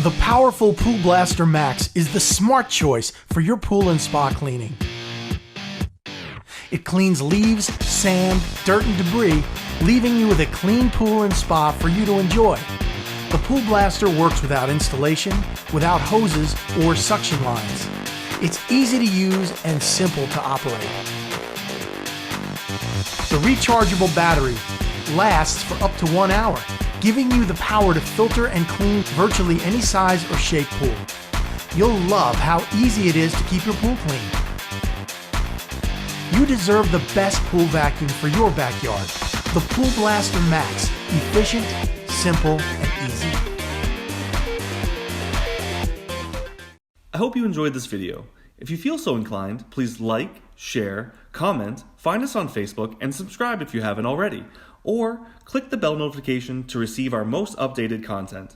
The powerful Pool Blaster Max is the smart choice for your pool and spa cleaning. It cleans leaves, sand, dirt, and debris, leaving you with a clean pool and spa for you to enjoy. The Pool Blaster works without installation, without hoses or suction lines. It's easy to use and simple to operate. The rechargeable battery lasts for up to 1 hour, giving you the power to filter and clean virtually any size or shape pool. You'll love how easy it is to keep your pool clean. You deserve the best pool vacuum for your backyard. The Pool Blaster Max. Efficient, simple, and easy. I hope you enjoyed this video. If you feel so inclined, please like, share, comment, find us on Facebook, and subscribe if you haven't already. Or click the bell notification to receive our most updated content.